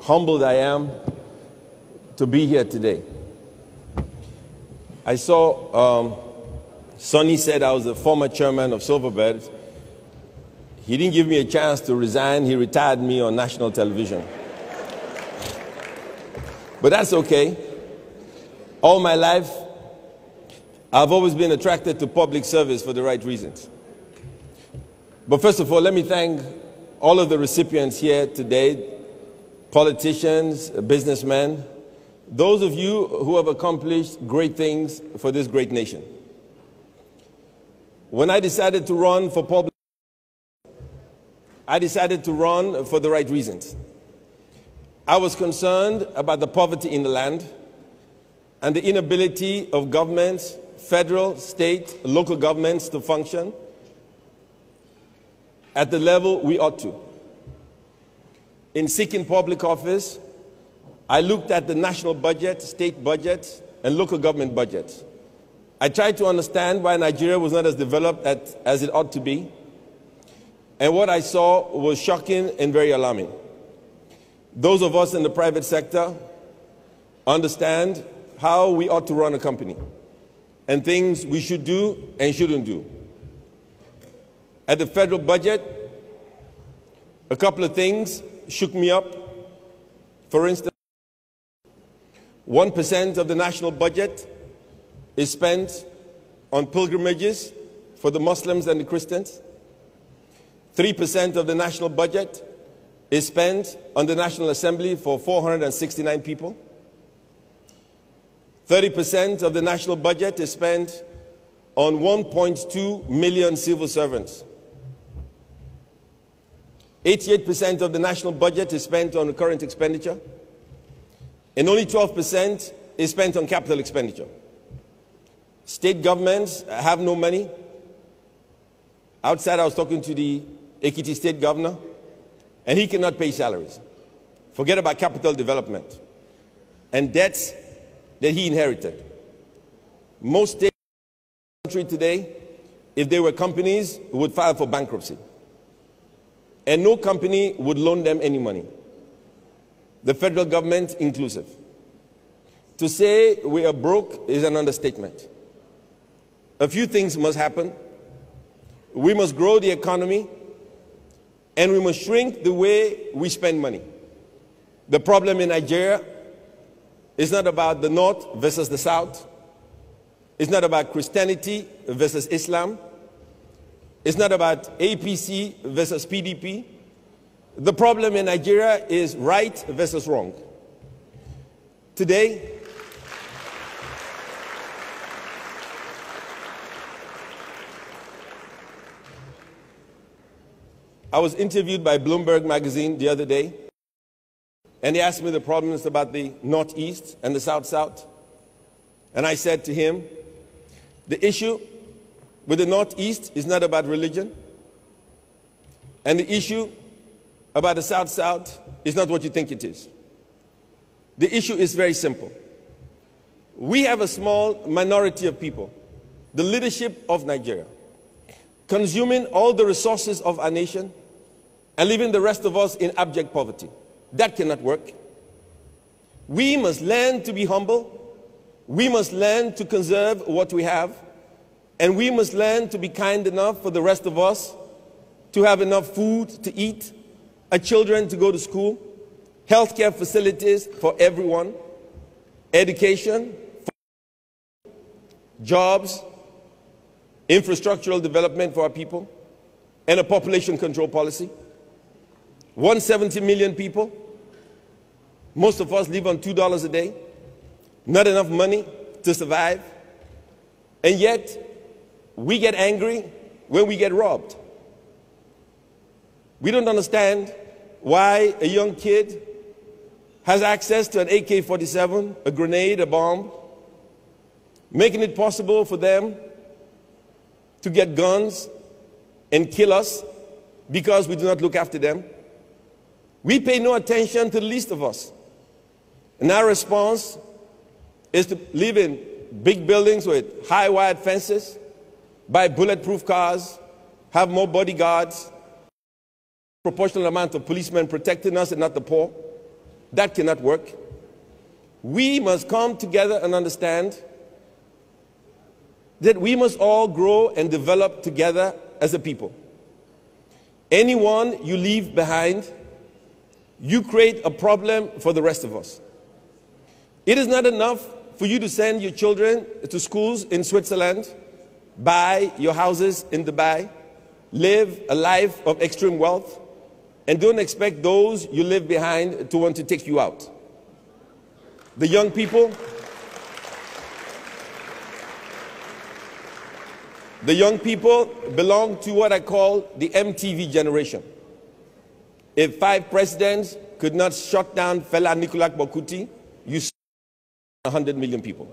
humbled I am to be here today. I saw Sonny said I was the former chairman of Silverbird. He didn't give me a chance to resign. He retired me on national television. But that's okay. All my life, I've always been attracted to public service for the right reasons. But first of all, let me thank all of the recipients here today, politicians, businessmen, those of you who have accomplished great things for this great nation. When I decided to run for public, I decided to run for the right reasons. I was concerned about the poverty in the land and the inability of governments, federal, state, local governments to function at the level we ought to. In seeking public office, I looked at the national budget, state budget, and local government budgets. I tried to understand why Nigeria was not as developed as it ought to be. And what I saw was shocking and very alarming. Those of us in the private sector understand how we ought to run a company and things we should do and shouldn't do. At the federal budget, a couple of things shook me up. For instance, 1% of the national budget is spent on pilgrimages for the Muslims and the Christians. 3% of the national budget is spent on the National Assembly for 469 people. 30% of the national budget is spent on 1.2 million civil servants. 88% of the national budget is spent on current expenditure, and only 12% is spent on capital expenditure. State governments have no money. Outside, I was talking to the Ekiti state governor, and he cannot pay salaries. Forget about capital development and debts that he inherited. Most states in the country today, if they were companies, would file for bankruptcy. And no company would loan them any money, the federal government inclusive. To say we are broke is an understatement. A few things must happen. We must grow the economy, and we must shrink the way we spend money. The problem in Nigeria is not about the North versus the South. It's not about Christianity versus Islam. It's not about APC versus PDP. The problem in Nigeria is right versus wrong. Today, I was interviewed by Bloomberg magazine the other day, and he asked me the problems about the Northeast and the South-South. And I said to him, the issue with the Northeast is not about religion, and the issue about the South-South is not what you think it is. The issue is very simple. We have a small minority of people, the leadership of Nigeria, consuming all the resources of our nation and leaving the rest of us in abject poverty. That cannot work. We must learn to be humble. We must learn to conserve what we have. And we must learn to be kind enough for the rest of us to have enough food to eat, our children to go to school, healthcare facilities for everyone, education, jobs, infrastructural development for our people, and a population control policy. 170 million people, most of us live on $2 a day, not enough money to survive, and yet we get angry when we get robbed. We don't understand why a young kid has access to an AK-47, a grenade, a bomb, making it possible for them to get guns and kill us because we do not look after them. We pay no attention to the least of us. And our response is to live in big buildings with high wired fences, buy bulletproof cars, have more bodyguards, proportional amount of policemen protecting us and not the poor. That cannot work. We must come together and understand that we must all grow and develop together as a people. Anyone you leave behind, you create a problem for the rest of us. It is not enough for you to send your children to schools in Switzerland, buy your houses in Dubai, live a life of extreme wealth, and don't expect those you leave behind to want to take you out. The young people belong to what I call the MTV generation. If 5 presidents could not shut down Fela Nicolas Bokuti, you 100 million people.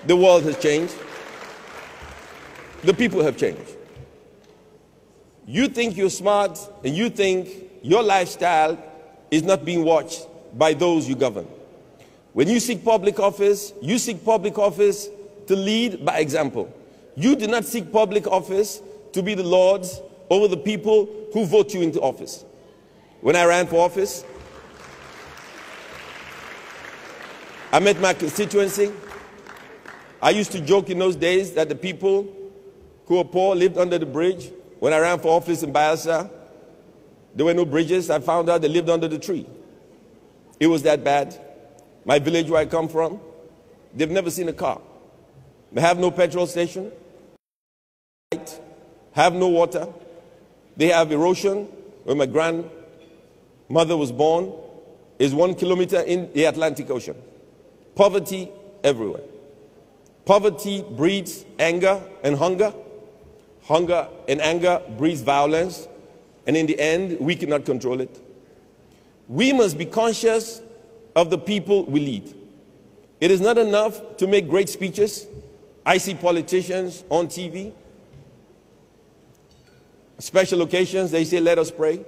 The world has changed. The people have changed. You think you're smart and you think your lifestyle is not being watched by those you govern. When you seek public office, you seek public office to lead by example. You do not seek public office to be the lords over the people who vote you into office. When I ran for office, I met my constituency. I used to joke in those days that the people who were poor lived under the bridge. When I ran for office in Bayelsa, there were no bridges. I found out they lived under the tree. It was that bad. My village where I come from, they've never seen a car. They have no petrol station, have no water. They have erosion. Where my grandmother was born is 1 kilometer in the Atlantic Ocean. Poverty everywhere. Poverty breeds anger and hunger. Hunger and anger breeds violence. And in the end, we cannot control it. We must be conscious of the people we lead. It is not enough to make great speeches. I see politicians on TV. Special occasions, they say, let us pray.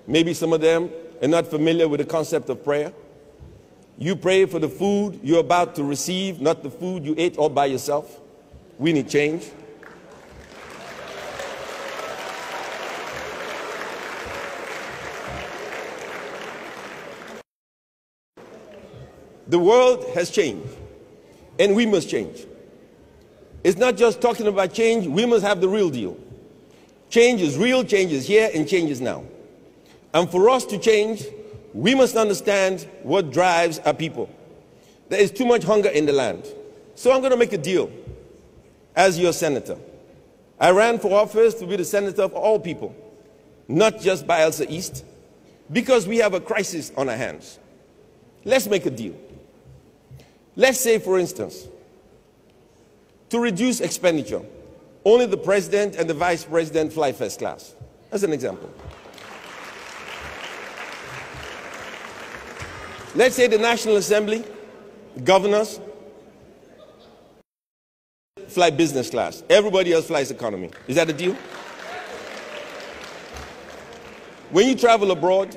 Maybe some of them are not familiar with the concept of prayer. You pray for the food you're about to receive, not the food you ate all by yourself. We need change. The world has changed, and we must change. It's not just talking about change, we must have the real deal. Change is real, change is here, and change is now. And for us to change, we must understand what drives our people. There is too much hunger in the land. So I'm going to make a deal as your senator. I ran for office to be the senator of all people, not just Bayelsa East, because we have a crisis on our hands. Let's make a deal. Let's say, for instance, to reduce expenditure, only the president and the vice president fly first class. As an example. Let's say the National Assembly, governors, fly business class. Everybody else flies economy. Is that a deal? When you travel abroad,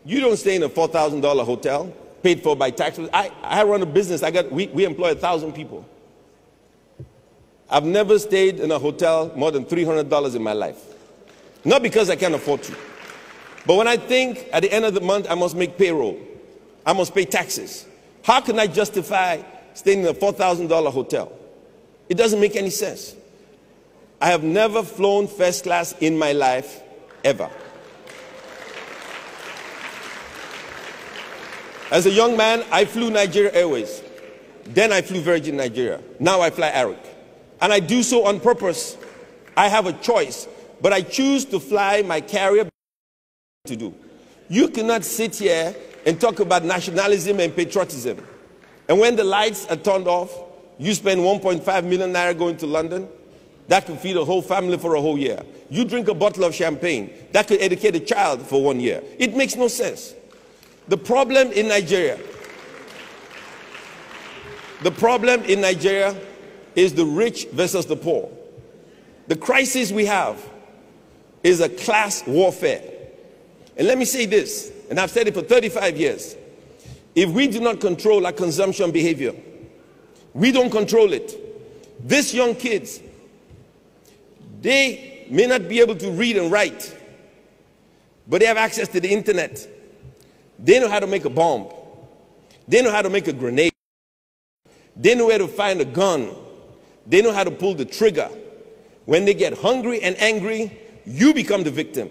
you don't stay in a $4,000 hotel paid for by taxes. I run a business. We employ 1,000 people. I've never stayed in a hotel more than $300 in my life. Not because I can't afford to. But when I think at the end of the month I must make payroll, I must pay taxes, how can I justify staying in a $4,000 hotel? It doesn't make any sense. I have never flown first class in my life, ever. As a young man, I flew Nigeria Airways. Then I flew Virgin Nigeria. Now I fly Arik. And I do so on purpose. I have a choice, but I choose to fly my carrier to do. You cannot sit here and talk about nationalism and patriotism. And when the lights are turned off, you spend 1.5 million naira going to London. That could feed a whole family for a whole year. You drink a bottle of champagne. That could educate a child for 1 year. It makes no sense. The problem in Nigeria is the rich versus the poor. The crisis we have is a class warfare. And let me say this, and I've said it for 35 years. If we do not control our consumption behavior, we don't control it. These young kids, they may not be able to read and write, but they have access to the internet. They know how to make a bomb. They know how to make a grenade. They know where to find a gun. They know how to pull the trigger. When they get hungry and angry, you become the victim.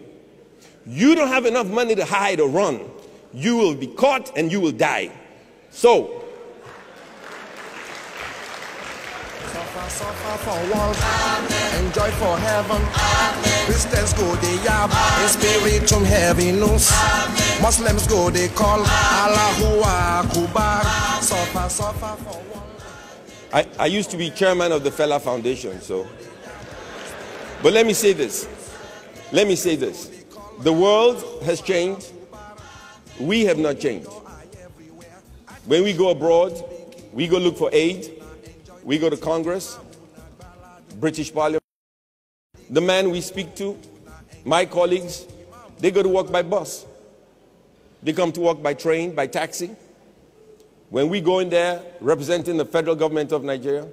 You don't have enough money to hide or run. You will be caught and you will die. So, suffer for world, enjoy for heaven. Christians go they yab, in spiritual heaviness. Muslims go they call Allahu Akbar. Suffer for world. I used to be chairman of the Fela Foundation, but let me say this. The world has changed. We have not changed. When we go abroad, we go look for aid. We go to Congress, British Parliament. The man we speak to, my colleagues, they go to work by bus. They come to work by train, by taxi. When we go in there representing the federal government of Nigeria,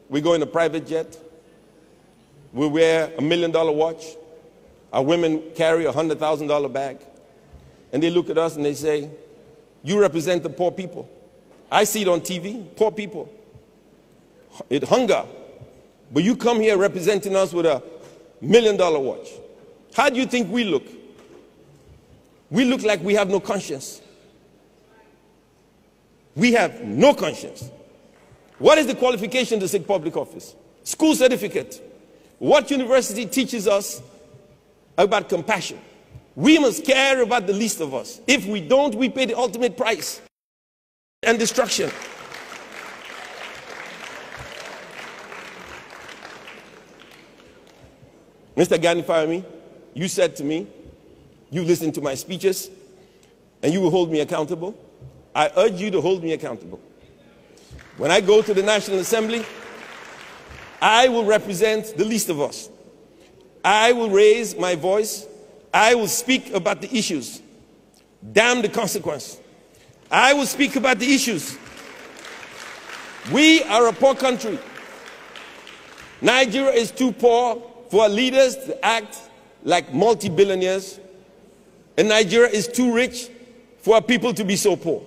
we go in a private jet. We wear $1 million watch. Our women carry a $100,000 bag. And they look at us and they say, you represent the poor people. I see it on TV, poor people. It hunger. But you come here representing us with a $1 million watch. How do you think we look? We look like we have no conscience. We have no conscience. What is the qualification to seek public office? School certificate. What university teaches us about compassion? We must care about the least of us. If we don't, we pay the ultimate price and destruction. Mr. Gani Fawehinmi, you said to me, you listened to my speeches, and you will hold me accountable. I urge you to hold me accountable. When I go to the National Assembly, I will represent the least of us. I will raise my voice. I will speak about the issues. Damn the consequence. I will speak about the issues. We are a poor country. Nigeria is too poor for our leaders to act like multi-billionaires. And Nigeria is too rich for our people to be so poor.